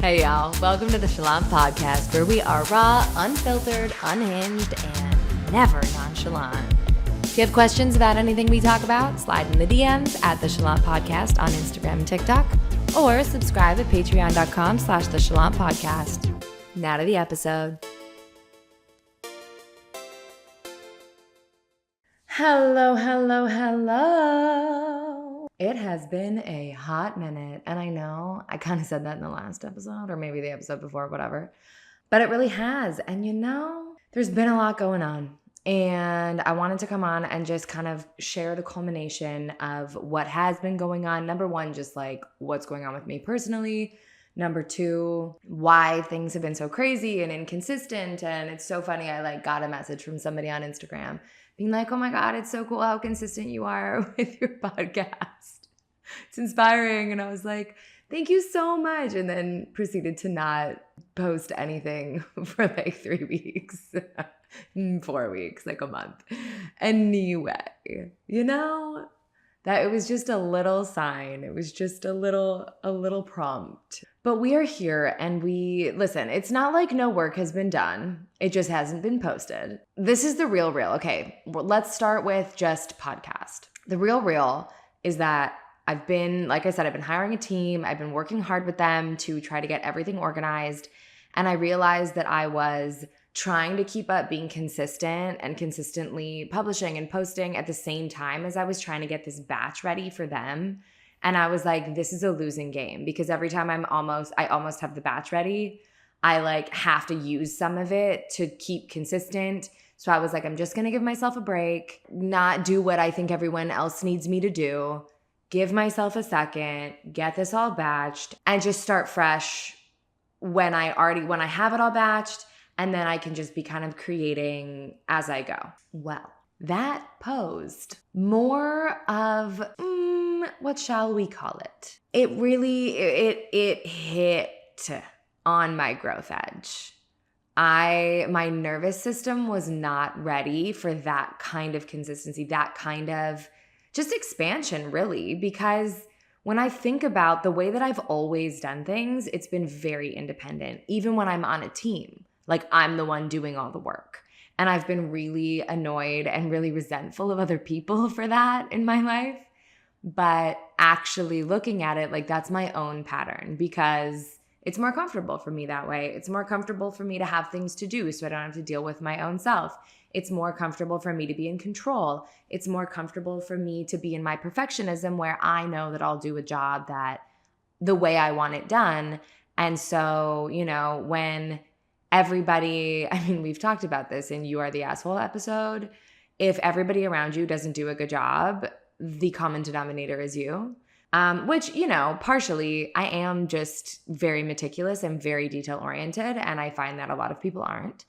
Hey y'all, welcome to the Chalant podcast where we are raw, unfiltered, unhinged, and never nonchalant. If you have questions about anything we talk about, slide in the DMs at the Chalant podcast on Instagram and TikTok, or subscribe at patreon.com/the Chalant podcast. Now to the episode. Hello. It has been a hot minute, and I know I kind of said that in the last episode, or maybe the episode before, whatever, but it really has. And there's been a lot going on, and I wanted to come on and just kind of share the culmination of what has been going on. Number one, just like what's going on with me personally. Number two, why things have been so crazy and inconsistent. And it's so funny. I got a message from somebody on Instagram being like, oh my God, it's so cool how consistent you are with your podcast. It's inspiring. And I was like, thank you so much. And then proceeded to not post anything for like 3 weeks, 4 weeks, like a month. Anyway, that it was just a little sign. It was just a little prompt. But we are here and listen, it's not like no work has been done. It just hasn't been posted. This is the real. Okay, well, let's start with just podcast. The real is that I've been hiring a team. I've been working hard with them to try to get everything organized. And I realized that I was trying to keep up being consistent and consistently publishing and posting at the same time as I was trying to get this batch ready for them. And I was like, this is a losing game because every time I almost have the batch ready, I have to use some of it to keep consistent. So I was like, I'm just going to give myself a break, not do what I think everyone else needs me to do, give myself a second, get this all batched, and just start fresh when I have it all batched. And then I can just be kind of creating as I go. Well, that posed more of, what shall we call it? It really, it hit on my growth edge. My nervous system was not ready for that kind of consistency, that kind of just expansion really, because when I think about the way that I've always done things, it's been very independent, even when I'm on a team. I'm the one doing all the work. And I've been really annoyed and really resentful of other people for that in my life. But actually looking at it, that's my own pattern because it's more comfortable for me that way. It's more comfortable for me to have things to do so I don't have to deal with my own self. It's more comfortable for me to be in control. It's more comfortable for me to be in my perfectionism where I know that I'll do a job that the way I want it done. And so, when everybody, we've talked about this in You Are the Asshole episode. If everybody around you doesn't do a good job, the common denominator is you. Which, partially I am just very meticulous and very detail oriented. And I find that a lot of people aren't.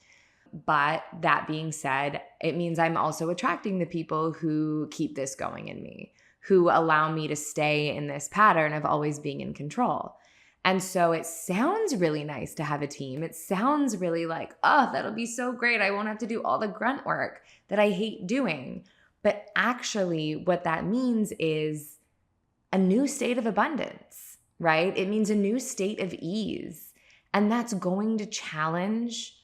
But that being said, it means I'm also attracting the people who keep this going in me, who allow me to stay in this pattern of always being in control. And so it sounds really nice to have a team. It sounds really like, oh, that'll be so great. I won't have to do all the grunt work that I hate doing. But actually what that means is a new state of abundance, right? It means a new state of ease. And that's going to challenge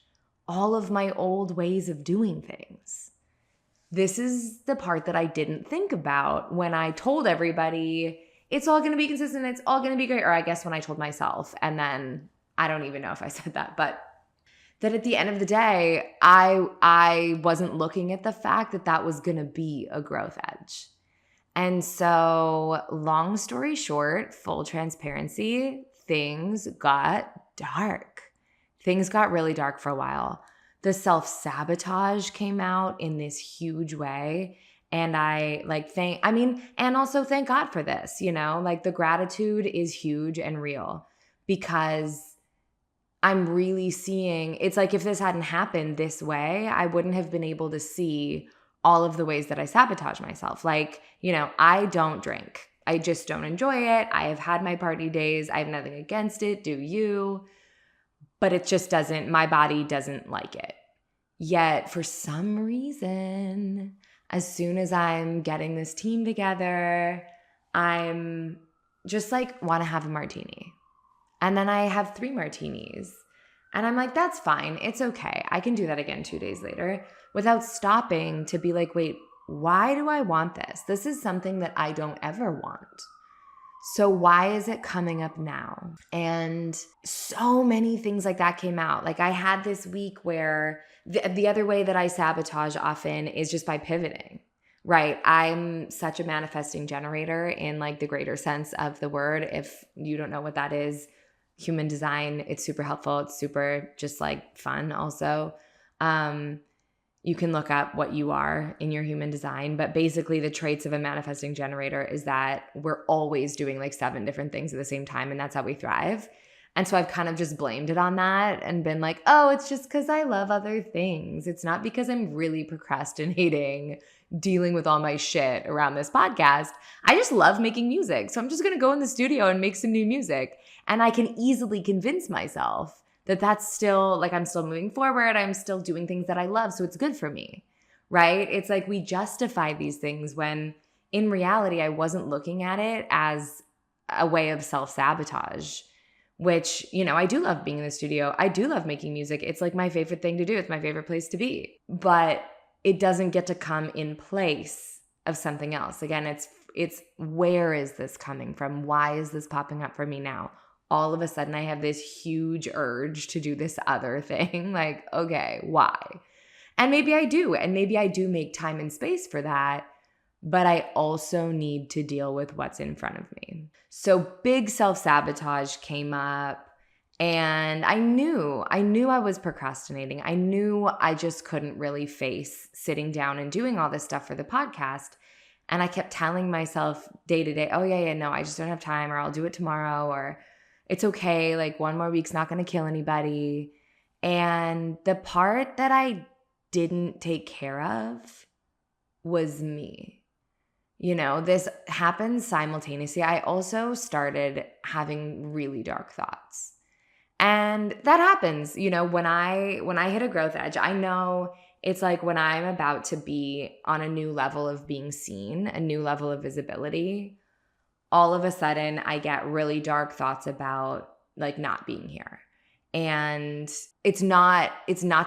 all of my old ways of doing things. This is the part that I didn't think about when I told everybody it's all going to be consistent. It's all going to be great. Or I guess when I told myself, and then I don't even know if I said that, but that at the end of the day, I wasn't looking at the fact that that was going to be a growth edge. And so long story short, full transparency, things got dark. Things got really dark for a while. The self-sabotage came out in this huge way. And and also thank God for this, the gratitude is huge and real because I'm really seeing, it's like if this hadn't happened this way, I wouldn't have been able to see all of the ways that I sabotage myself. I don't drink. I just don't enjoy it. I have had my party days. I have nothing against it. Do you? But it just my body doesn't like it. Yet for some reason, as soon as I'm getting this team together, I'm just want to have a martini. And then I have 3 martinis. And I'm like, that's fine. It's okay. I can do that again 2 days later without stopping to be like, wait, why do I want this? This is something that I don't ever want. So why is it coming up now? And so many things like that came out. Like I had this week where the other way that I sabotage often is just by pivoting, right? I'm such a manifesting generator in like the greater sense of the word. If you don't know what that is, human design, it's super helpful. It's super just like fun also. You can look up what you are in your human design, but basically the traits of a manifesting generator is that we're always doing like 7 different things at the same time, and that's how we thrive. And so I've kind of just blamed it on that and been like, oh, it's just because I love other things. It's not because I'm really procrastinating, dealing with all my shit around this podcast. I just love making music. So I'm just going to go in the studio and make some new music. And I can easily convince myself that that's still like I'm still moving forward. I'm still doing things that I love. So it's good for me, right? It's like we justify these things when in reality, I wasn't looking at it as a way of self-sabotage, which, you know, I do love being in the studio. I do love making music. It's like my favorite thing to do. It's my favorite place to be. But it doesn't get to come in place of something else. Again, it's where is this coming from? Why is this popping up for me now? All of a sudden I have this huge urge to do this other thing. Like, okay, why? And maybe I do. And maybe I do make time and space for that. But I also need to deal with what's in front of me. So big self-sabotage came up. And I knew I was procrastinating. I knew I just couldn't really face sitting down and doing all this stuff for the podcast. And I kept telling myself day to day, oh yeah, no, I just don't have time, or I'll do it tomorrow, or it's okay, like 1 more week's not going to kill anybody. And the part that I didn't take care of was me. You know, this happened simultaneously. I also started having really dark thoughts. And that happens, you know, when I hit a growth edge. I know it's like when I'm about to be on a new level of being seen, a new level of visibility, all of a sudden I get really dark thoughts about like not being here. And it's not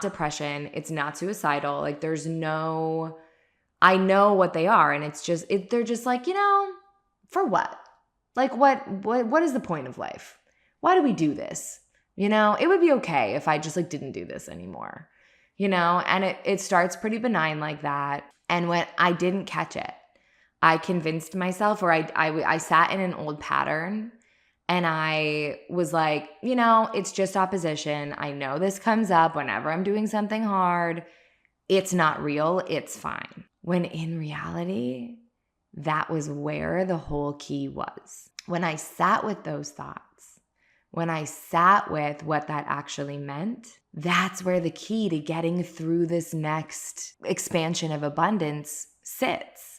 depression. It's not suicidal. Like I know what they are. And it's just, they're just like, you know, for what? Like what is the point of life? Why do we do this? You know, it would be okay if I just like didn't do this anymore, you know? And it starts pretty benign like that. And when I didn't catch it, I convinced myself, or I sat in an old pattern and I was like, you know, it's just opposition. I know this comes up whenever I'm doing something hard. It's not real. It's fine. When in reality, that was where the whole key was. When I sat with those thoughts, when I sat with what that actually meant, that's where the key to getting through this next expansion of abundance sits.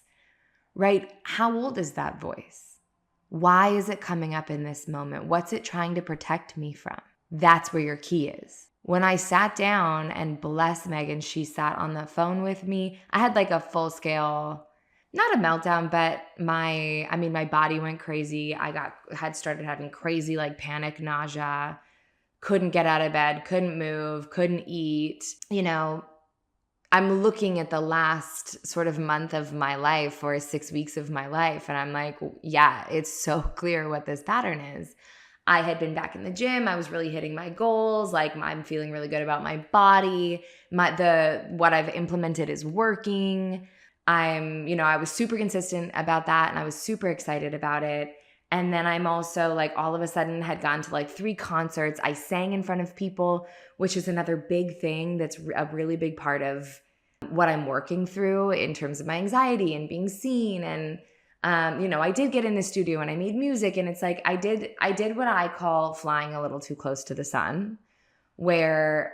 Right? How old is that voice? Why is it coming up in this moment? What's it trying to protect me from? That's where your key is. When I sat down, and bless Megan, she sat on the phone with me. I had like a full scale, not a meltdown, but my body went crazy. I had started having crazy like panic, nausea, couldn't get out of bed, couldn't move, couldn't eat, you know. I'm looking at the last sort of month of my life or 6 weeks of my life, and I'm like, yeah, it's so clear what this pattern is. I had been back in the gym. I was really hitting my goals. Like I'm feeling really good about my body. What I've implemented is working. I was super consistent about that, and I was super excited about it. And then I'm also like all of a sudden had gone to like 3 concerts. I sang in front of people, which is another big thing that's a really big part of what I'm working through in terms of my anxiety and being seen. And, I did get in the studio and I made music, and it's like I did what I call flying a little too close to the sun, where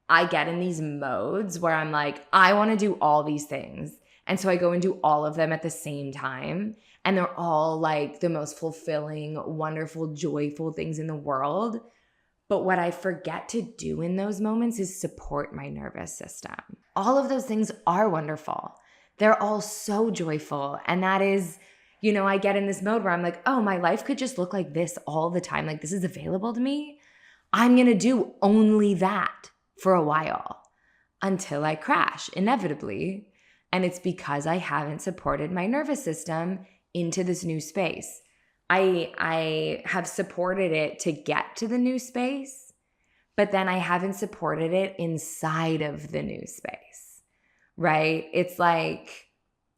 I get in these modes where I'm like, I want to do all these things. And so I go and do all of them at the same time. And they're all like the most fulfilling, wonderful, joyful things in the world. But what I forget to do in those moments is support my nervous system. All of those things are wonderful. They're all so joyful. And that is, I get in this mode where I'm like, oh, my life could just look like this all the time. Like this is available to me. I'm going to do only that for a while until I crash, inevitably. And it's because I haven't supported my nervous system into this new space. I have supported it to get to the new space, but then I haven't supported it inside of the new space, right? It's like,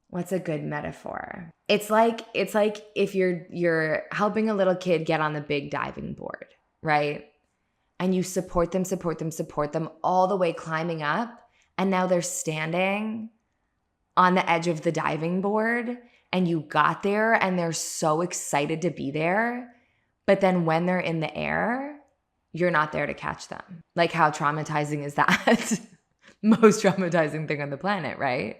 what's a good metaphor? It's like if you're helping a little kid get on the big diving board, right? And you support them all the way climbing up, and now they're standing on the edge of the diving board, and you got there and they're so excited to be there. But then when they're in the air, you're not there to catch them. Like, how traumatizing is that? Most traumatizing thing on the planet, right?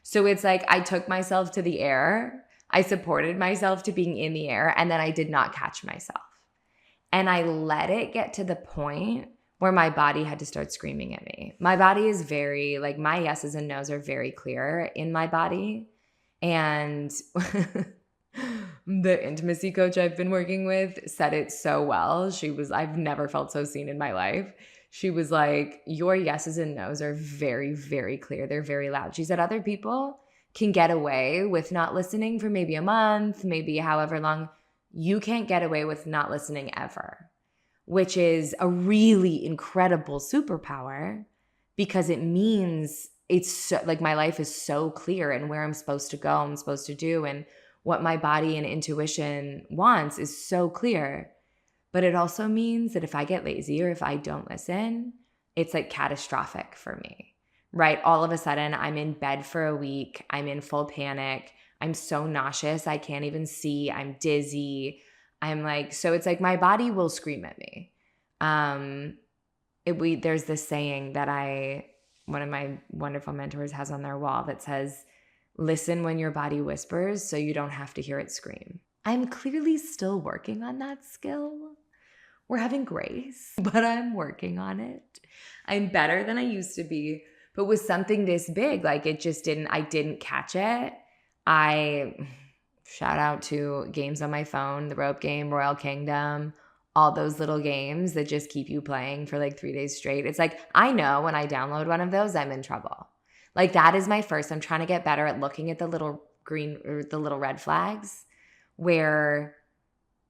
So it's like I took myself to the air, I supported myself to being in the air, and then I did not catch myself. And I let it get to the point where my body had to start screaming at me. My body is very, like, my yeses and nos are very clear in my body. And the intimacy coach I've been working with said it so well. I've never felt so seen in my life. She was like, your yeses and nos are very, very clear. They're very loud. She said other people can get away with not listening for maybe a month, maybe however long. You can't get away with not listening ever, which is a really incredible superpower because it means it's so, like, my life is so clear and where I'm supposed to go, I'm supposed to do, and what my body and intuition wants is so clear. But it also means that if I get lazy or if I don't listen, it's like catastrophic for me, right? All of a sudden, I'm in bed for a week. I'm in full panic. I'm so nauseous. I can't even see. I'm dizzy. So it's like my body will scream at me. There's this saying that one of my wonderful mentors has on their wall that says, listen when your body whispers so you don't have to hear it scream. I'm clearly still working on that skill. We're having grace, but I'm working on it. I'm better than I used to be, but with something this big, like I didn't catch it. Shout out to games on my phone, the rope game, Royal Kingdom, all those little games that just keep you playing for like 3 days straight. It's like, I know when I download one of those, I'm in trouble. Like that is my first. I'm trying to get better at looking at the little green or the little red flags where,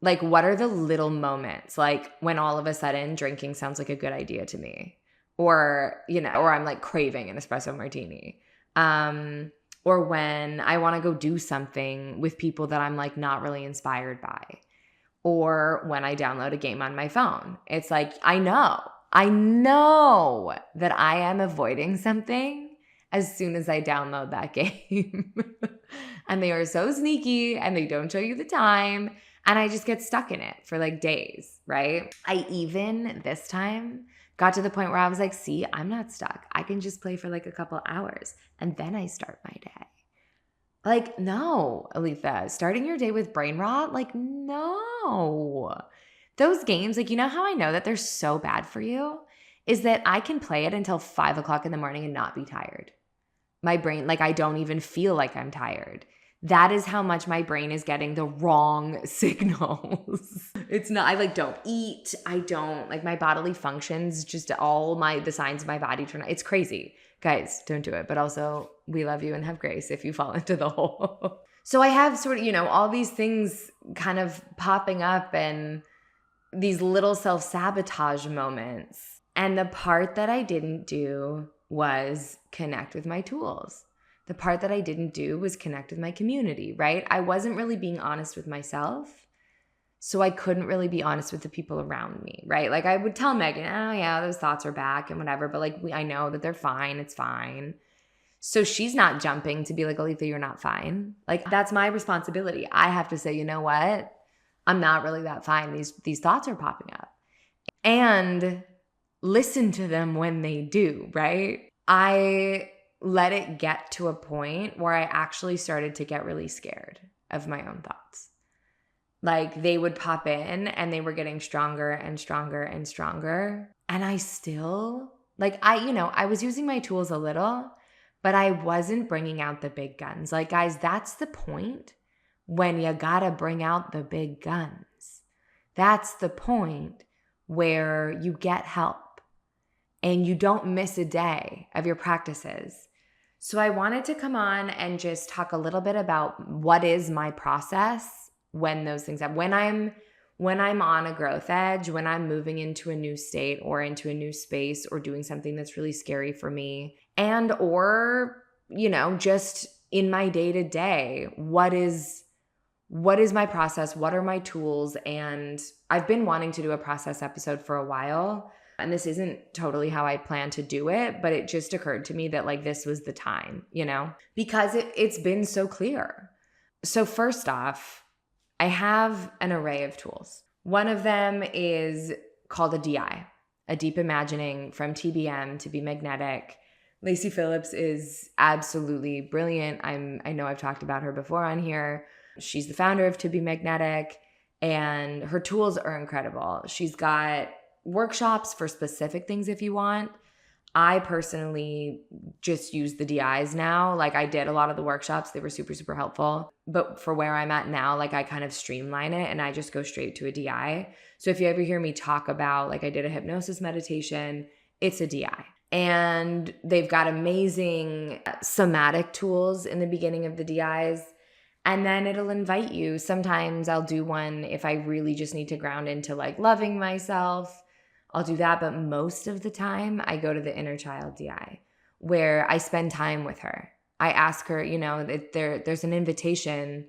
like, what are the little moments? Like when all of a sudden drinking sounds like a good idea to me, or I'm like craving an espresso martini. Or when I want to go do something with people that I'm like not really inspired by. Or when I download a game on my phone. It's like, I know that I am avoiding something as soon as I download that game. And they are so sneaky and they don't show you the time. And I just get stuck in it for like days, right? I even this time got to the point where I was like, see, I'm not stuck. I can just play for like a couple hours and then I start my day. Like, no, Alethea, starting your day with brain rot? Like, no. Those games, like, you know how I know that they're so bad for you? Is that I can play it until 5 o'clock in the morning and not be tired. My brain, like, I don't even feel like I'm tired. That is how much my brain is getting the wrong signals. It's not, I like don't eat. I don't, like, my bodily functions, just the signs of my body turn on. It's crazy. Guys, don't do it. But also, we love you and have grace if you fall into the hole. So I have sort of, all these things kind of popping up and these little self-sabotage moments. And the part that I didn't do was connect with my tools. The part that I didn't do was connect with my community, right? I wasn't really being honest with myself. So I couldn't really be honest with the people around me, right? Like I would tell Megan, oh yeah, those thoughts are back and whatever, but like I know that they're fine, it's fine. So she's not jumping to be like, Alethea, you're not fine. Like that's my responsibility. I have to say, you know what? I'm not really that fine. These thoughts are popping up. And listen to them when they do, right? I let it get to a point where I actually started to get really scared of my own thoughts. Like they would pop in and they were getting stronger and stronger and stronger. And I still, I was using my tools a little, but I wasn't bringing out the big guns. Like, guys, that's the point when you gotta bring out the big guns. That's the point where you get help and you don't miss a day of your practices. So I wanted to come on and just talk a little bit about what is my process when those things happen. When I'm on a growth edge, when I'm moving into a new state or into a new space or doing something that's really scary for me, and or, just in my day-to-day, what is my process? What are my tools? And I've been wanting to do a process episode for a while. And this isn't totally how I plan to do it, but it just occurred to me that this was the time, because it's been so clear. So first off, I have an array of tools. One of them is called a DI, a deep imagining from TBM to be magnetic. Lacey Phillips is absolutely brilliant. I know I've talked about her before on here. She's the founder of To Be Magnetic, and her tools are incredible. She's got workshops for specific things if you want. I personally just use the DIs now. I did a lot of the workshops. They were super, super helpful. But for where I'm at now, I kind of streamline it and I just go straight to a DI. So if you ever hear me talk about, I did a hypnosis meditation, it's a DI. And they've got amazing somatic tools in the beginning of the DIs. And then it'll invite you. Sometimes I'll do one if I really just need to ground into loving myself. I'll do that. But most of the time I go to the inner child DI where I spend time with her. I ask her, there's an invitation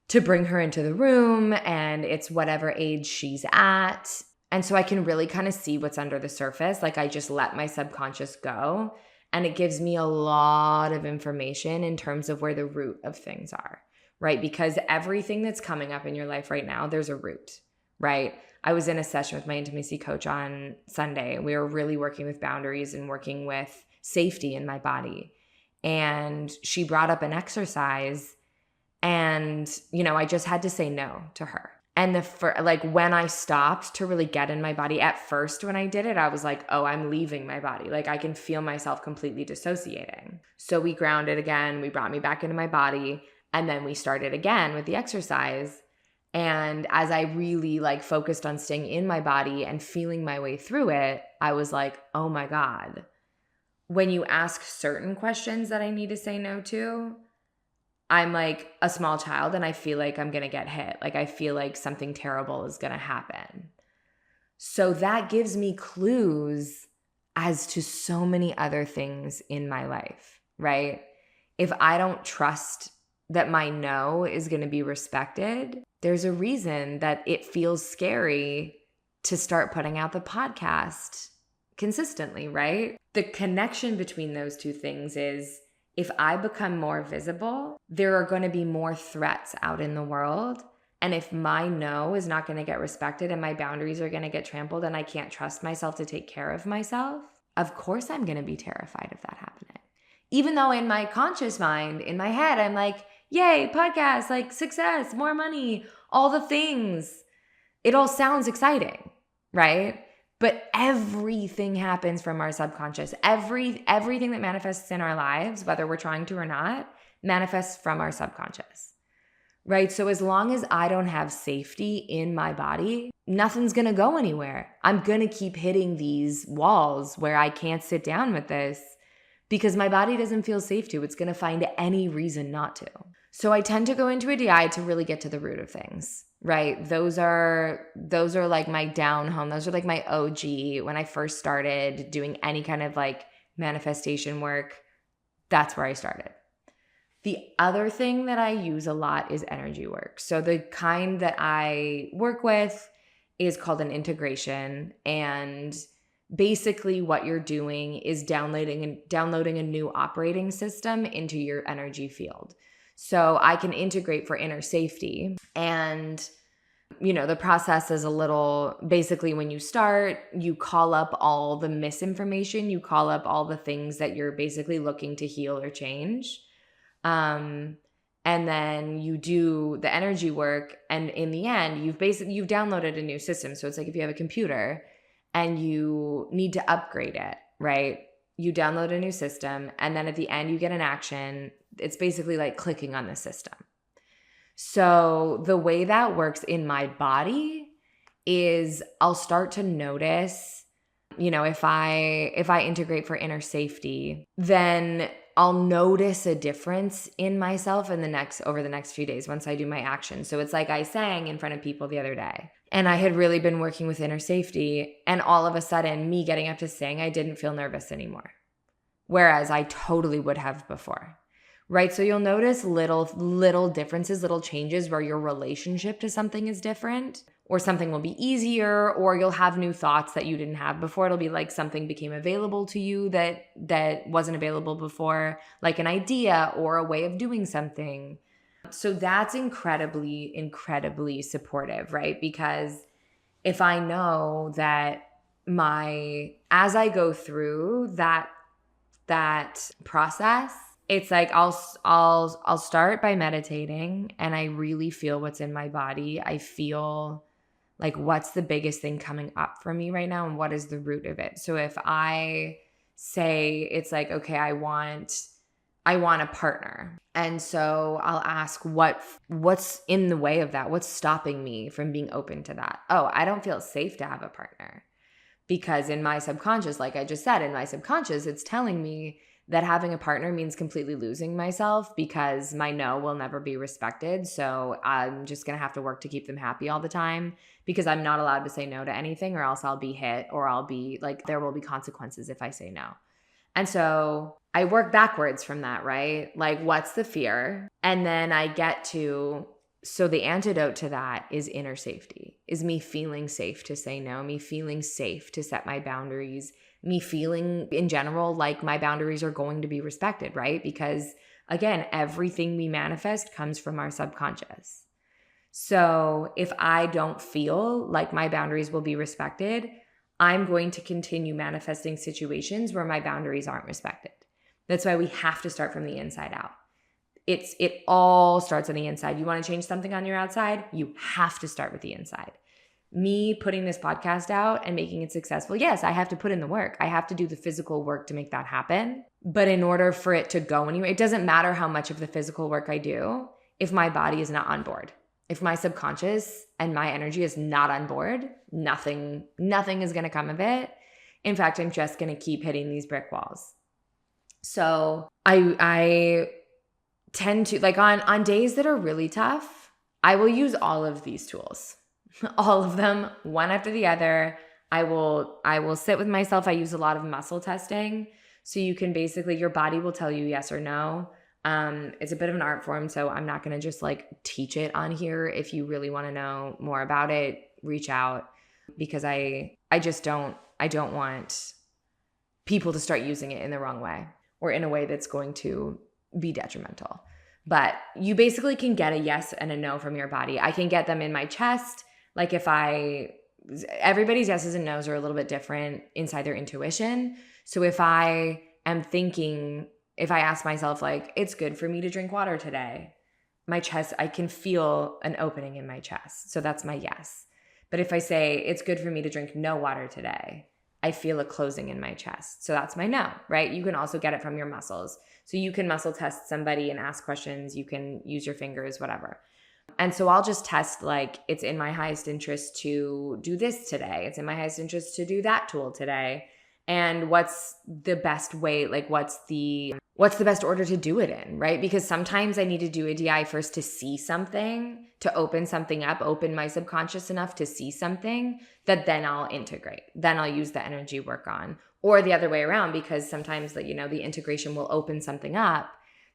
to bring her into the room and it's whatever age she's at. And so I can really kind of see what's under the surface. I just let my subconscious go. And it gives me a lot of information in terms of where the root of things are, right? Because everything that's coming up in your life right now, there's a root, right? I was in a session with my intimacy coach on Sunday. We were really working with boundaries and working with safety in my body. And she brought up an exercise and, I just had to say no to her. And when I stopped to really get in my body, at first when I did it, I was like, oh, I'm leaving my body. I can feel myself completely dissociating. So we grounded again. We brought me back into my body. And then we started again with the exercise. And as I really focused on staying in my body and feeling my way through it, I was like, oh my God, when you ask certain questions that I need to say no to, I'm like a small child and I feel like I'm going to get hit. I feel like something terrible is going to happen. So that gives me clues as to so many other things in my life, right? If I don't trust that my no is going to be respected, there's a reason that it feels scary to start putting out the podcast consistently, right? The connection between those two things is if I become more visible, there are going to be more threats out in the world. And if my no is not going to get respected and my boundaries are going to get trampled and I can't trust myself to take care of myself, of course I'm going to be terrified of that happening. Even though in my conscious mind, in my head, I'm like, yay, podcast, success, more money, all the things. It all sounds exciting, right? But everything happens from our subconscious. Everything that manifests in our lives, whether we're trying to or not, manifests from our subconscious, right? So as long as I don't have safety in my body, nothing's going to go anywhere. I'm going to keep hitting these walls where I can't sit down with this because my body doesn't feel safe to. It's going to find any reason not to. So I tend to go into a DI to really get to the root of things, right? Those are my down home. Those are my OG. When I first started doing any kind of manifestation work, that's where I started. The other thing that I use a lot is energy work. So the kind that I work with is called an integration. And basically what you're doing is downloading a new operating system into your energy field. So I can integrate for inner safety. And, the process is a little, basically when you start, you call up all the misinformation, you call up all the things that you're basically looking to heal or change. And then you do the energy work. And in the end, you've downloaded a new system. So it's like if you have a computer and you need to upgrade it, right? You download a new system and then at the end you get an action. It's basically like clicking on the system. So the way that works in my body is I'll start to notice, if I integrate for inner safety, then I'll notice a difference in myself over the next few days once I do my action. So it's like I sang in front of people the other day, and I had really been working with inner safety, and all of a sudden me getting up to sing, I didn't feel nervous anymore. Whereas I totally would have before. Right? So you'll notice little differences, little changes where your relationship to something is different, or something will be easier, or you'll have new thoughts that you didn't have before. It'll be like something became available to you that wasn't available before, like an idea or a way of doing something. So that's incredibly, incredibly supportive, right? Because if I know that as I go through that process, it's like I'll start by meditating, and I really feel what's in my body. I feel like what's the biggest thing coming up for me right now, and what is the root of it. So if I say it's like, okay, I want a partner, and so I'll ask what's in the way of that? What's stopping me from being open to that? Oh, I don't feel safe to have a partner. Because in my subconscious, like I just said, it's telling me that having a partner means completely losing myself, because my no will never be respected. So I'm just going to have to work to keep them happy all the time, because I'm not allowed to say no to anything, or else I'll be hit, or I'll be like, there will be consequences if I say no. And so I work backwards from that, right? Like, what's the fear? And then I get to, so the antidote to that is inner safety, is me feeling safe to say no, me feeling safe to set my boundaries, me feeling in general like my boundaries are going to be respected, right? Because again, everything we manifest comes from our subconscious. So if I don't feel like my boundaries will be respected, I'm going to continue manifesting situations where my boundaries aren't respected. That's why we have to start from the inside out. It all starts on the inside. You want to change something on your outside, you have to start with the inside. Me putting this podcast out and making it successful, yes, I have to put in the work. I have to do the physical work to make that happen. But in order for it to go anywhere, it doesn't matter how much of the physical work I do if my body is not on board. If my subconscious and my energy is not on board, nothing is going to come of it. In fact, I'm just going to keep hitting these brick walls. So I tend to, like, on days that are really tough, I will use all of these tools. All of them, one after the other. I will sit with myself. I use a lot of muscle testing. So you can basically, your body will tell you yes or no. It's a bit of an art form, so I'm not going to just like teach it on here. If you really want to know more about it, reach out, because I don't want people to start using it in the wrong way, or in a way that's going to be detrimental. But you basically can get a yes and a no from your body. I can get them in my chest. Like everybody's yeses and nos are a little bit different inside their intuition. So if I ask myself, like, it's good for me to drink water today, my chest, I can feel an opening in my chest. So that's my yes. But if I say it's good for me to drink no water today, I feel a closing in my chest. So that's my no, right? You can also get it from your muscles. So you can muscle test somebody and ask questions. You can use your fingers, whatever. And so I'll just test, like, it's in my highest interest to do this today. It's in my highest interest to do that tool today. And what's the best way, like, what's the best order to do it in, right? Because sometimes I need to do a DI first to see something, to open something up, open my subconscious enough to see something that then I'll integrate. Then I'll use the energy work on. Or the other way around, because sometimes the integration will open something up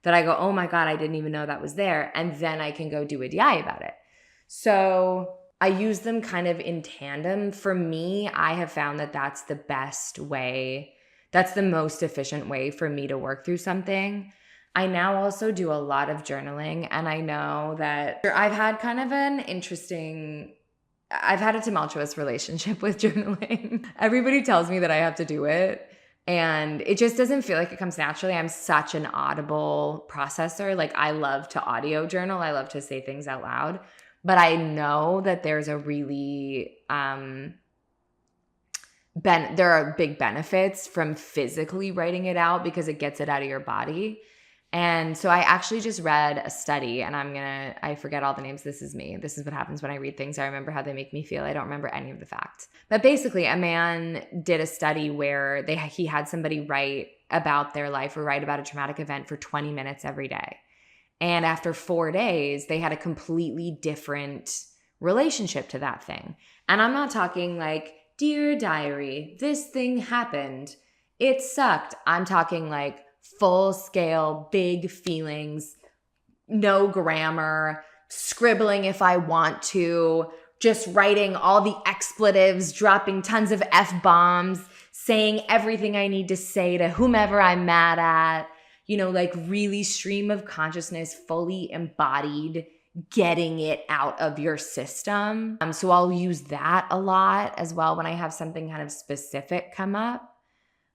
that I go, oh my God, I didn't even know that was there. And then I can go do a DI about it. So I use them kind of in tandem. For me, I have found that that's the best way. That's the most efficient way for me to work through something. I now also do a lot of journaling, and I know that I've had a tumultuous relationship with journaling. Everybody tells me that I have to do it, and it just doesn't feel like it comes naturally. I'm such an audible processor. Like, I love to audio journal. I love to say things out loud. But I know that there's a really there are big benefits from physically writing it out, because it gets it out of your body. And so I actually just read a study, and I forget all the names. This is me. This is what happens when I read things. I remember how they make me feel. I don't remember any of the facts. But basically, a man did a study where he had somebody write about their life or write about a traumatic event for 20 minutes every day. And after 4 days, they had a completely different relationship to that thing. And I'm not talking like, dear diary, this thing happened. It sucked. I'm talking like full scale, big feelings, no grammar, scribbling if I want to, just writing all the expletives, dropping tons of F-bombs, saying everything I need to say to whomever I'm mad at, like really stream of consciousness, fully embodied, getting it out of your system. So I'll use that a lot as well when I have something kind of specific come up.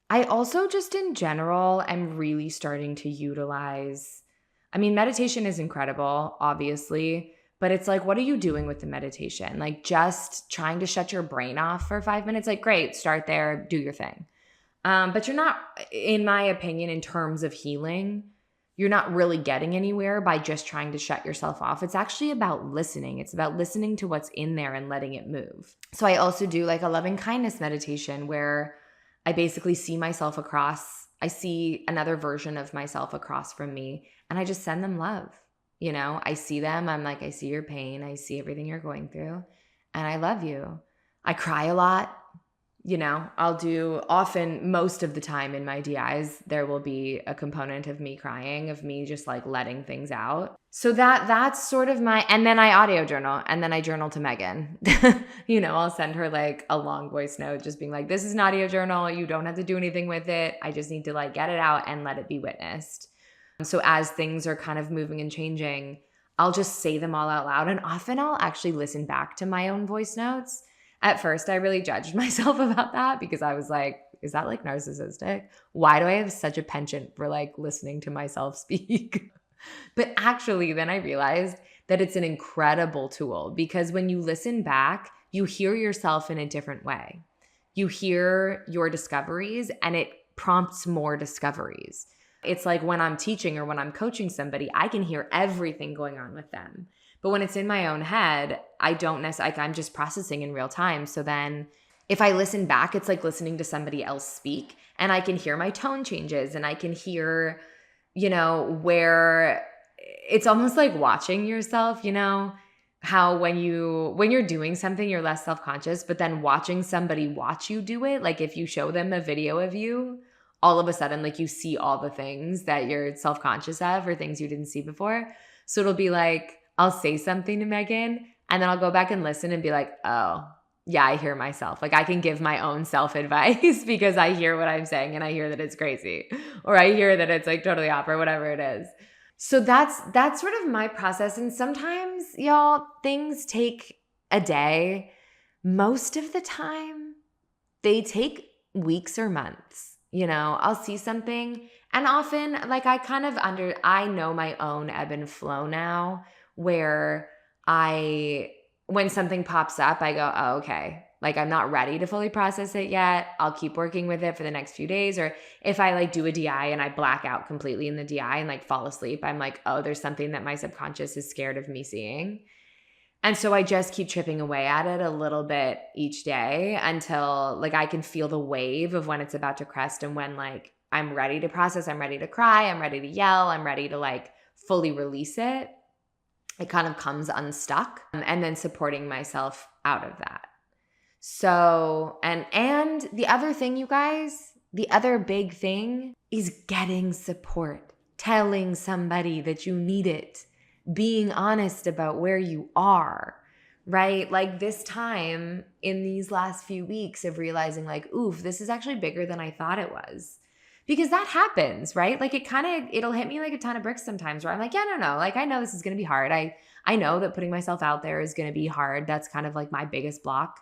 I also just in general am really starting to utilize, meditation is incredible, obviously, but it's like, what are you doing with the meditation? Like just trying to shut your brain off for 5 minutes, like great, start there, do your thing. But you're not, in my opinion, in terms of healing, you're not really getting anywhere by just trying to shut yourself off. It's actually about listening. It's about listening to what's in there and letting it move. So I also do like a loving kindness meditation where I basically see myself across, I see another version of myself across from me, and I just send them love. I see them. I'm like, I see your pain. I see everything you're going through, and I love you. I cry a lot. I'll do often, most of the time in my DIs, there will be a component of me crying, of me just like letting things out. So that's sort of and then I audio journal, and then I journal to Megan. I'll send her like a long voice note just being like, this is an audio journal. You don't have to do anything with it. I just need to like get it out and let it be witnessed. So as things are kind of moving and changing, I'll just say them all out loud. And often I'll actually listen back to my own voice notes. At first, I really judged myself about that because I was like, is that like narcissistic? Why do I have such a penchant for like listening to myself speak? But actually, then I realized that it's an incredible tool because when you listen back, you hear yourself in a different way. You hear your discoveries and it prompts more discoveries. It's like when I'm teaching or when I'm coaching somebody, I can hear everything going on with them. But when it's in my own head, I don't necessarily, like I'm just processing in real time. So then if I listen back, it's like listening to somebody else speak, and I can hear my tone changes, and I can hear, where it's almost like watching yourself, how when you're doing something, you're less self-conscious, but then watching somebody watch you do it, like if you show them a video of you, all of a sudden, like you see all the things that you're self-conscious of or things you didn't see before. So it'll be like, I'll say something to Megan and then I'll go back and listen and be like, oh, yeah, I hear myself. Like I can give my own self advice because I hear what I'm saying and I hear that it's crazy, or I hear that it's like totally off or whatever it is. So that's sort of my process. And sometimes, y'all, things take a day. Most of the time, they take weeks or months. I'll see something, and often like I know my own ebb and flow now, where when something pops up, I go, oh, okay. Like I'm not ready to fully process it yet. I'll keep working with it for the next few days. Or if I like do a DI and I black out completely in the DI and like fall asleep, I'm like, oh, there's something that my subconscious is scared of me seeing. And so I just keep chipping away at it a little bit each day until like I can feel the wave of when it's about to crest, and when like I'm ready to process, I'm ready to cry, I'm ready to yell, I'm ready to like fully release it. It kind of comes unstuck, and then supporting myself out of that. So, and the other thing, you guys, the other big thing is getting support, telling somebody that you need it, being honest about where you are, right? Like this time in these last few weeks of realizing like, oof, this is actually bigger than I thought it was. Because that happens, right? Like it'll hit me like a ton of bricks sometimes where I'm like, yeah, no. Like I know this is going to be hard. I know that putting myself out there is going to be hard. That's kind of like my biggest block.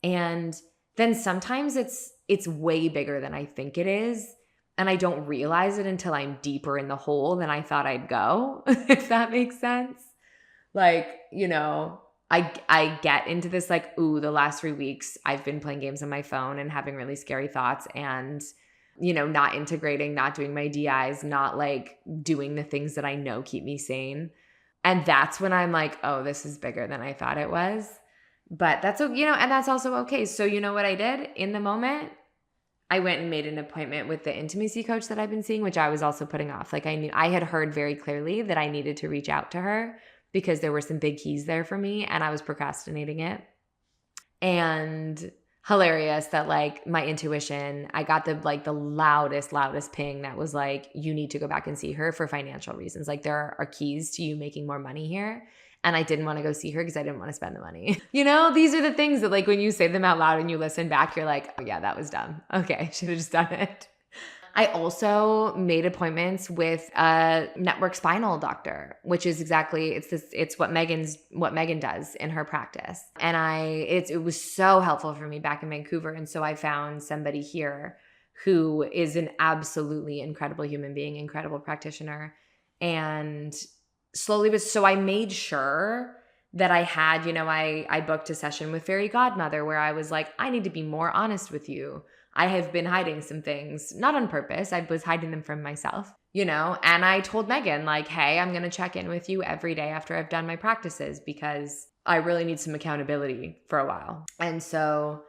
And then sometimes it's way bigger than I think it is. And I don't realize it until I'm deeper in the hole than I thought I'd go, if that makes sense. Like, I get into this like, ooh, the last 3 weeks I've been playing games on my phone and having really scary thoughts, and not integrating, not doing my DIs, not like doing the things that I know keep me sane. And that's when I'm like, oh, this is bigger than I thought it was. But that's, and that's also okay. So you know what I did in the moment? I went and made an appointment with the intimacy coach that I've been seeing, which I was also putting off. Like I had heard very clearly that I needed to reach out to her because there were some big keys there for me and I was procrastinating it. And hilarious that like my intuition, I got the loudest ping that was like, you need to go back and see her for financial reasons. Like there are keys to you making more money here. And I didn't want to go see her because I didn't want to spend the money. These are the things that like when you say them out loud and you listen back, you're like, oh yeah, that was dumb. Okay, should have just done it. I also made appointments with a network spinal doctor, which is it's what Megan does in her practice. And it was so helpful for me back in Vancouver. And so I found somebody here who is an absolutely incredible human being, incredible practitioner. And so I made sure that I had, I booked a session with Fairy Godmother where I was like, I need to be more honest with you. I have been hiding some things, not on purpose. I was hiding them from myself, and I told Megan like, hey, I'm going to check in with you every day after I've done my practices because I really need some accountability for a while. And so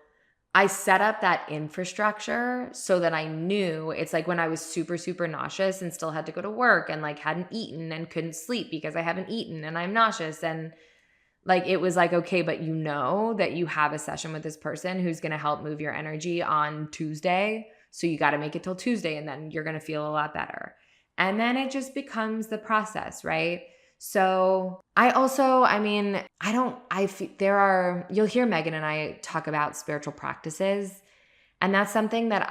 I set up that infrastructure so that I knew it's like when I was super, super nauseous and still had to go to work and like hadn't eaten and couldn't sleep because I haven't eaten and I'm nauseous and like, it was like, okay, but that you have a session with this person who's going to help move your energy on Tuesday. So you got to make it till Tuesday and then you're going to feel a lot better. And then it just becomes the process, right? So you'll hear Megan and I talk about spiritual practices. And that's something that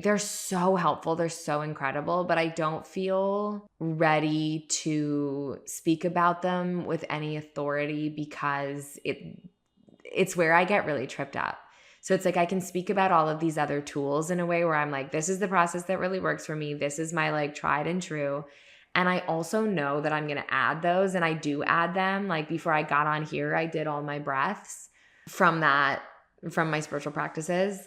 they're so helpful. They're so incredible, but I don't feel ready to speak about them with any authority because it's where I get really tripped up. So it's like I can speak about all of these other tools in a way where I'm like, this is the process that really works for me. This is my like tried and true. And I also know that I'm going to add those and I do add them. Like before I got on here, I did all my breaths from my spiritual practices.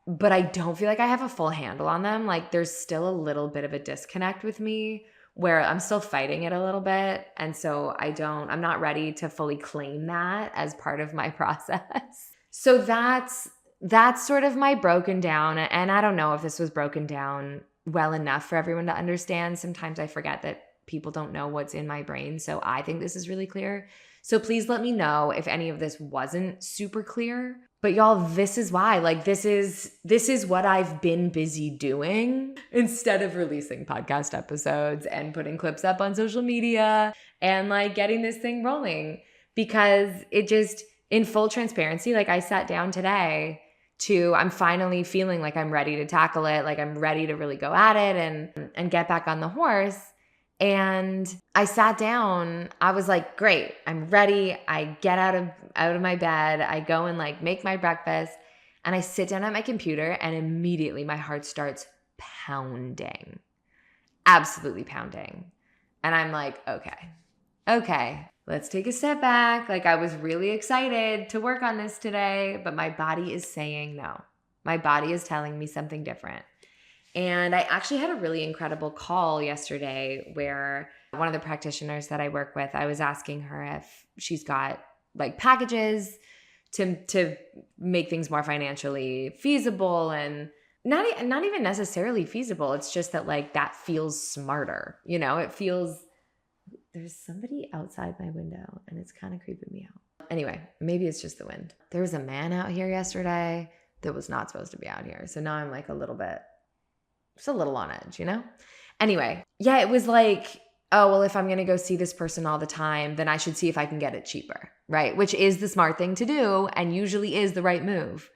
But I don't feel like I have a full handle on them. Like there's still a little bit of a disconnect with me where I'm still fighting it a little bit. And so I'm not ready to fully claim that as part of my process. So that's sort of my broken down. And I don't know if this was broken down well enough for everyone to understand. Sometimes I forget that people don't know what's in my brain. So I think this is really clear. So please let me know if any of this wasn't super clear. But y'all, this is why, like, this is what I've been busy doing instead of releasing podcast episodes and putting clips up on social media and like getting this thing rolling because it just, in full transparency, like I sat down today I'm finally feeling like I'm ready to tackle it. Like I'm ready to really go at it and get back on the horse. And I sat down, I was like, great, I'm ready. I get out of my bed. I go and like make my breakfast and I sit down at my computer and immediately my heart starts pounding, absolutely pounding. And I'm like, okay, let's take a step back. Like I was really excited to work on this today, but my body is saying no. My body is telling me something different. And I actually had a really incredible call yesterday where one of the practitioners that I work with, I was asking her if she's got like packages to make things more financially feasible and not even necessarily feasible. It's just that like that feels smarter. It feels there's somebody outside my window and it's kind of creeping me out. Anyway, maybe it's just the wind. There was a man out here yesterday that was not supposed to be out here. So now I'm like just a little on edge, Anyway, yeah, it was like, oh, well, if I'm going to go see this person all the time, then I should see if I can get it cheaper, right? Which is the smart thing to do and usually is the right move.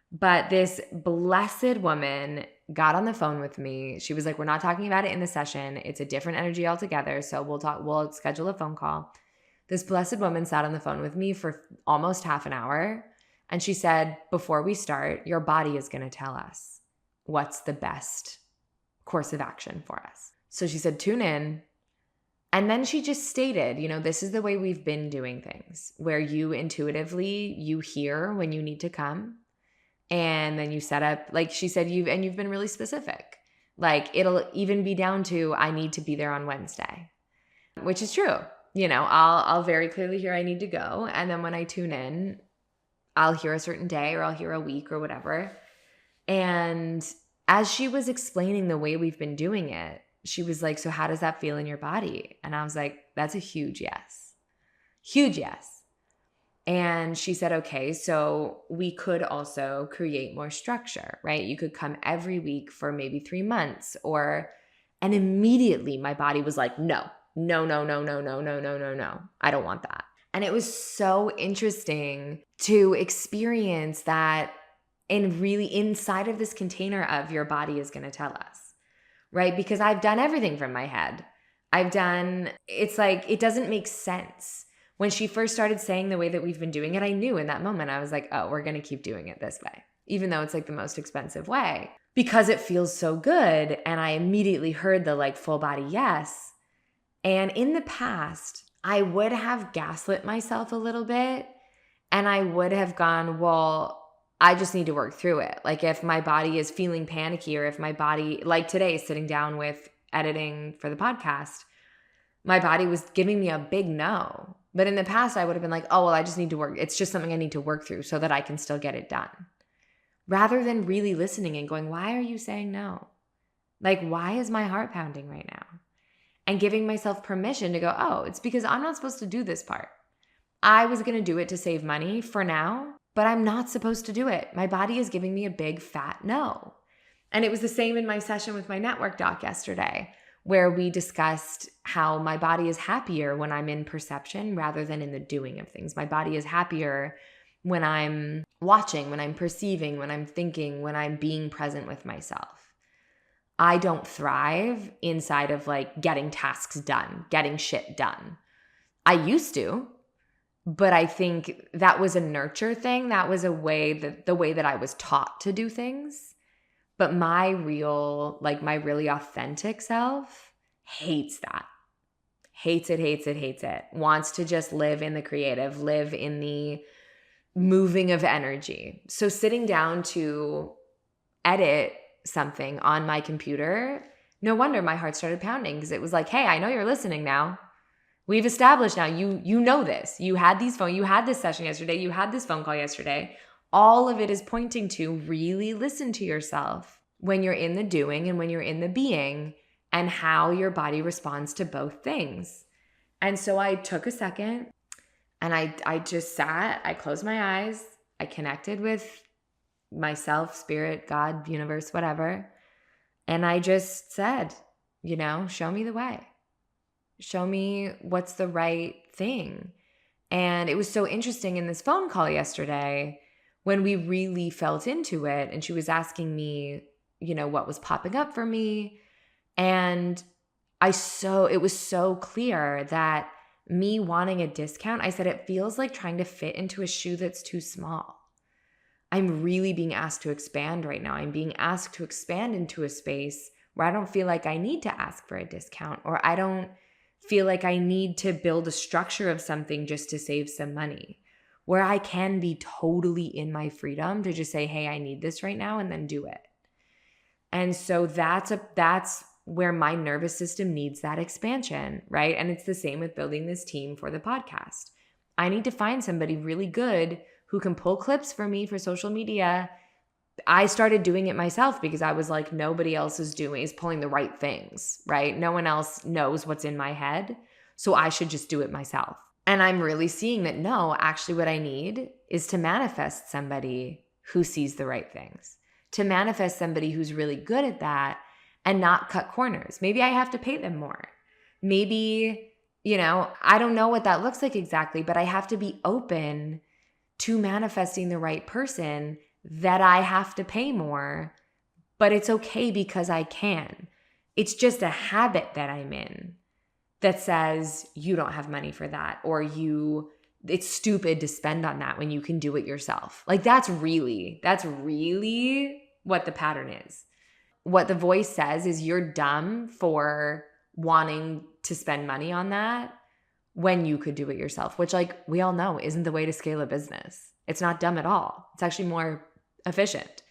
But this blessed woman got on the phone with me. She was like, we're not talking about it in the session. It's a different energy altogether. So we'll schedule a phone call. This blessed woman sat on the phone with me for almost half an hour. And she said, before we start, your body is going to tell us what's the best course of action for us. So she said, tune in. And then she just stated, this is the way we've been doing things, where you intuitively, you hear when you need to come. And then you set up, like she said, you've been really specific. Like it'll even be down to, I need to be there on Wednesday, which is true. I'll very clearly hear I need to go. And then when I tune in, I'll hear a certain day or I'll hear a week or whatever. And as she was explaining the way we've been doing it, she was like, so how does that feel in your body? And I was like, that's a huge yes. Huge yes. And she said, okay, so we could also create more structure, right? You could come every week for maybe 3 months and immediately my body was like, no. I don't want that. And it was so interesting to experience that and really inside of this container of your body is going to tell us, right? Because I've done everything from my head. It's like, it doesn't make sense. When she first started saying the way that we've been doing it, I knew in that moment, I was like, oh, we're going to keep doing it this way, even though it's like the most expensive way, because it feels so good. And I immediately heard the like full body yes. And in the past, I would have gaslit myself a little bit and I would have gone, well, I just need to work through it. Like if my body is feeling panicky or if my body, like today, sitting down with editing for the podcast, my body was giving me a big no. But in the past, I would have been like, oh, well, I just need to work. It's just something I need to work through so that I can still get it done. Rather than really listening and going, why are you saying no? Like, why is my heart pounding right now? And giving myself permission to go, oh, it's because I'm not supposed to do this part. I was going to do it to save money for now, but I'm not supposed to do it. My body is giving me a big fat no. And it was the same in my session with my network doc yesterday, where we discussed how my body is happier when I'm in perception rather than in the doing of things. My body is happier when I'm watching, when I'm perceiving, when I'm thinking, when I'm being present with myself. I don't thrive inside of like getting tasks done, getting shit done. I used to, but I think that was a nurture thing. That was the way that I was taught to do things. But my really authentic self hates that. Hates it. Wants to just live in the creative, live in the moving of energy. So sitting down to edit something on my computer, no wonder my heart started pounding, because it was like, hey, I know you're listening now. We've established now, you know this. You had this session yesterday, you had this phone call yesterday. All of it is pointing to really listen to yourself when you're in the doing and when you're in the being, and how your body responds to both things. And so I took a second and I just sat, I closed my eyes, I connected with myself, spirit, God, universe, whatever. And I just said, show me the way. Show me what's the right thing. And it was so interesting in this phone call yesterday when we really felt into it, and she was asking me, what was popping up for me. And it was so clear that me wanting a discount, I said, it feels like trying to fit into a shoe that's too small. I'm really being asked to expand right now. I'm being asked to expand into a space where I don't feel like I need to ask for a discount, or I don't feel like I need to build a structure of something just to save some money, where I can be totally in my freedom to just say, hey, I need this right now, and then do it. And so that's where my nervous system needs that expansion, right? And it's the same with building this team for the podcast. I need to find somebody really good who can pull clips for me for social media. I started doing it myself because I was like, nobody else is pulling the right things, right? No one else knows what's in my head, so I should just do it myself. And I'm really seeing that, no, actually what I need is to manifest somebody who sees the right things, to manifest somebody who's really good at that and not cut corners. Maybe I have to pay them more. Maybe, I don't know what that looks like exactly, but I have to be open to manifesting the right person that I have to pay more, but it's okay because I can. It's just a habit that I'm in that says you don't have money for that, or it's stupid to spend on that when you can do it yourself. Like that's really what the pattern is. What the voice says is you're dumb for wanting to spend money on that when you could do it yourself, which like we all know isn't the way to scale a business. It's not dumb at all. It's actually more efficient.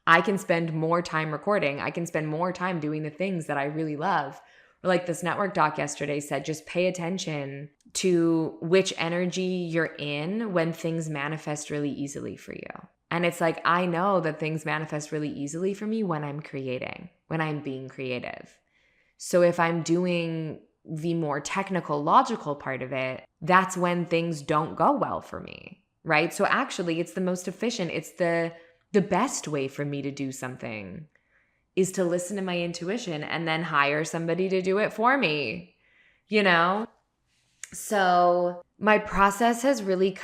I can spend more time recording. I can spend more time doing the things that I really love. Or like this network doc yesterday said, just pay attention to which energy you're in when things manifest really easily for you. And it's like, I know that things manifest really easily for me when I'm creating, when I'm being creative. So if I'm doing the more technical, logical part of it, that's when things don't go well for me, right? So actually, it's the most efficient. It's the best way for me to do something is to listen to my intuition and then hire somebody to do it for me, you know? So my process has really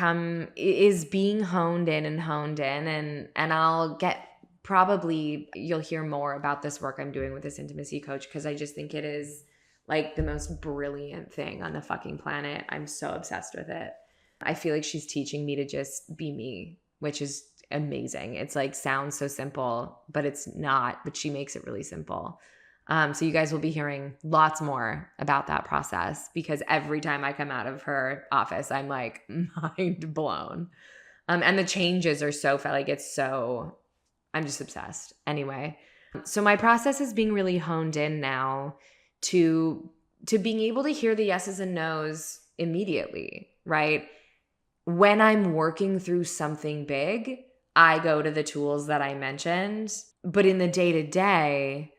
is being honed in and I'll get, probably you'll hear more about this work I'm doing with this intimacy coach because I just think it is like the most brilliant thing on the fucking planet. I'm so obsessed with it. I feel like she's teaching me to just be me, which is amazing. It's like sounds so simple, but it's not, but she makes it really simple. So you guys will be hearing lots more about that process because every time I come out of her office, I'm like mind blown. And the changes are so felt like I'm just obsessed. Anyway, so my process is being really honed in now to being able to hear the yeses and nos immediately, right? When I'm working through something big, I go to the tools that I mentioned, but in the day-to-day,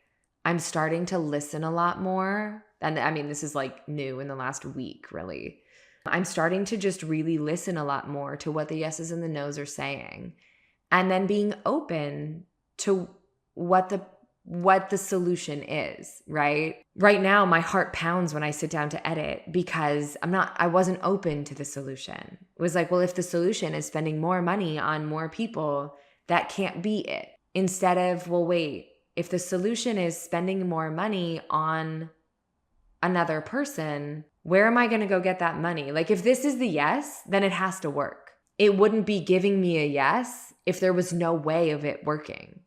I'm starting to listen a lot more. And I mean, this is like new in the last week, really. I'm starting to just really listen a lot more to what the yeses and the nos are saying. And then being open to what the solution is, right? Right now, my heart pounds when I sit down to edit because I wasn't open to the solution. It was like, well, if the solution is spending more money on more people, that can't be it. Instead of, well, wait, if the solution is spending more money on another person, where am I going to go get that money? Like if this is the yes, then it has to work. It wouldn't be giving me a yes if there was no way of it working.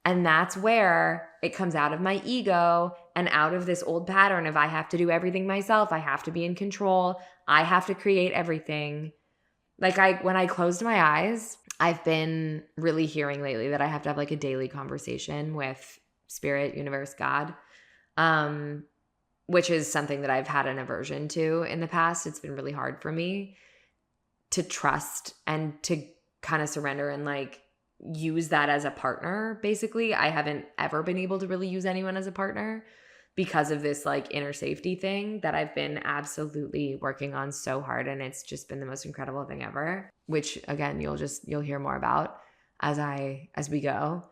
And that's where it comes out of my ego and out of this old pattern of I have to do everything myself. I have to be in control. I have to create everything. Like when I closed my eyes, I've been really hearing lately that I have to have like a daily conversation with spirit, universe, God, which is something that I've had an aversion to in the past. It's been really hard for me to trust and to kind of surrender and like use that as a partner. Basically, I haven't ever been able to really use anyone as a partner because of this like inner safety thing that I've been absolutely working on so hard. And it's just been the most incredible thing ever, which again, you'll hear more about as we go.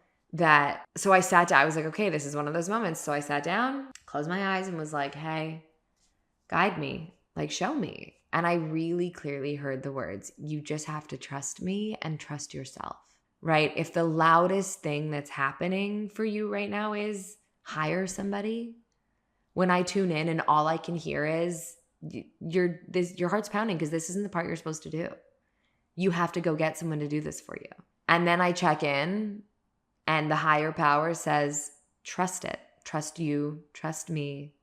So I sat down, I was like, okay, this is one of those moments. So I sat down, closed my eyes and was like, hey, guide me, like show me. And I really clearly heard the words, you just have to trust me and trust yourself, right? If the loudest thing that's happening for you right now is hire somebody, when I tune in and all I can hear is your heart's pounding because this isn't the part you're supposed to do. You have to go get someone to do this for you. And then I check in and the higher power says, trust it, trust you, trust me.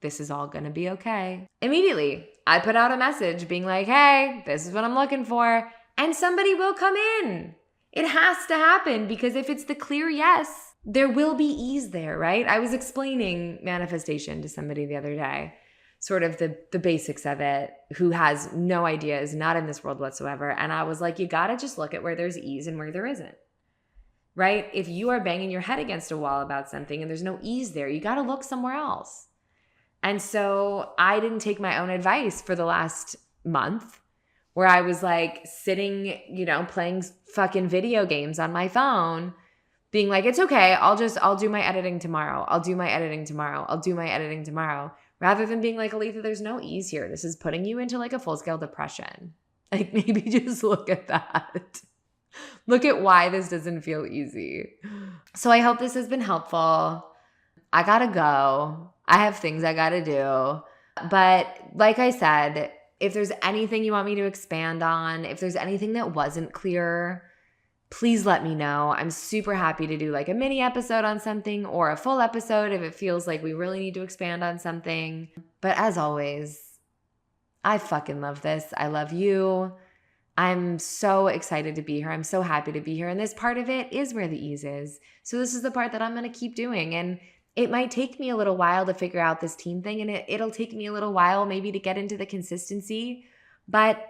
This is all going to be okay. Immediately, I put out a message being like, hey, this is what I'm looking for. And somebody will come in. It has to happen because if it's the clear yes, there will be ease there, right? I was explaining manifestation to somebody the other day, sort of the basics of it, who has no idea, is not in this world whatsoever. And I was like, you got to just look at where there's ease and where there isn't, right? If you are banging your head against a wall about something and there's no ease there, you got to look somewhere else. And so I didn't take my own advice for the last month where I was like sitting, playing fucking video games on my phone, being like, it's okay. I'll do my editing tomorrow. I'll do my editing tomorrow. I'll do my editing tomorrow. Rather than being like, Alethea, there's no ease here. This is putting you into like a full-scale depression. Like maybe just look at that. Look at why this doesn't feel easy. So I hope this has been helpful. I gotta go. I have things I gotta do. But like I said, if there's anything you want me to expand on, if there's anything that wasn't clear, please let me know. I'm super happy to do like a mini episode on something or a full episode if it feels like we really need to expand on something. But as always, I fucking love this. I love you. I'm so excited to be here. I'm so happy to be here. And this part of it is where the ease is. So this is the part that I'm going to keep doing. And it might take me a little while to figure out this team thing. And it'll take me a little while maybe to get into the consistency. But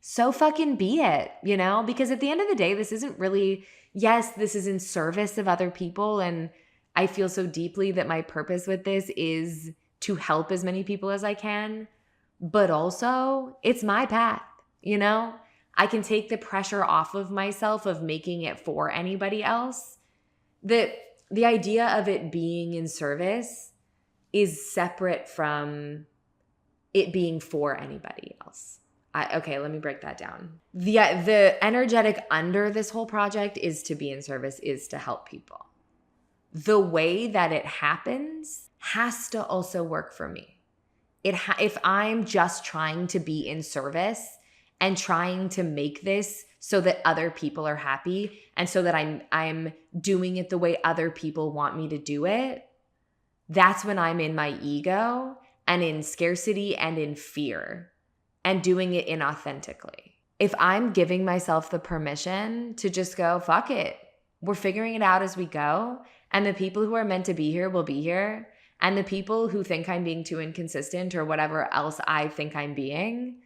so fucking be it, you know? Because at the end of the day, this isn't really, yes, this is in service of other people. And I feel so deeply that my purpose with this is to help as many people as I can. But also, it's my path, you know? I can take the pressure off of myself of making it for anybody else. The idea of it being in service is separate from it being for anybody else. Okay, let me break that down. The energetic under this whole project is to be in service, is to help people. The way that it happens has to also work for me. If I'm just trying to be in service and trying to make this so that other people are happy and so that I'm doing it the way other people want me to do it, that's when I'm in my ego and in scarcity and in fear and doing it inauthentically. If I'm giving myself the permission to just go, fuck it, we're figuring it out as we go, and the people who are meant to be here will be here, and the people who think I'm being too inconsistent or whatever else I think I'm being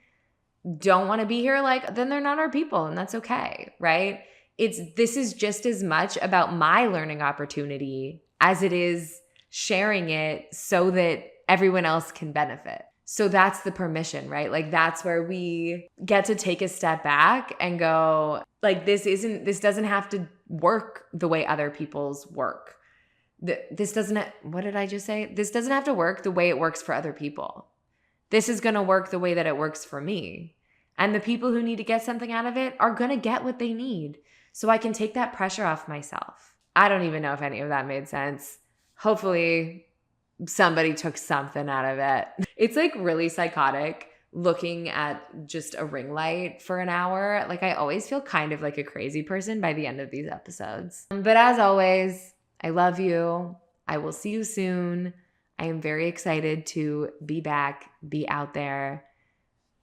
don't want to be here, like, then they're not our people, and that's okay, right? This is just as much about my learning opportunity as it is sharing it so that everyone else can benefit. So that's the permission, right? Like, that's where we get to take a step back and go, like, this doesn't have to work the way other people's work. What did I just say? This doesn't have to work the way it works for other people. This is going to work the way that it works for me. And the people who need to get something out of it are going to get what they need. So I can take that pressure off myself. I don't even know if any of that made sense. Hopefully somebody took something out of it. It's like really psychotic looking at just a ring light for an hour. Like, I always feel kind of like a crazy person by the end of these episodes. But as always, I love you. I will see you soon. I am very excited to be back, be out there.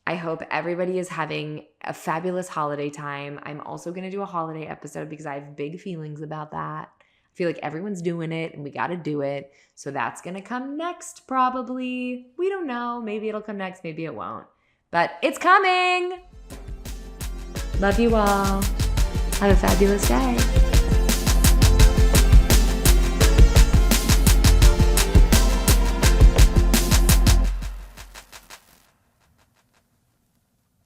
I hope everybody is having a fabulous holiday time. I'm also going to do a holiday episode because I have big feelings about that. I feel like everyone's doing it and we got to do it. So that's going to come next probably. We don't know. Maybe it'll come next. Maybe it won't. But it's coming. Love you all. Have a fabulous day.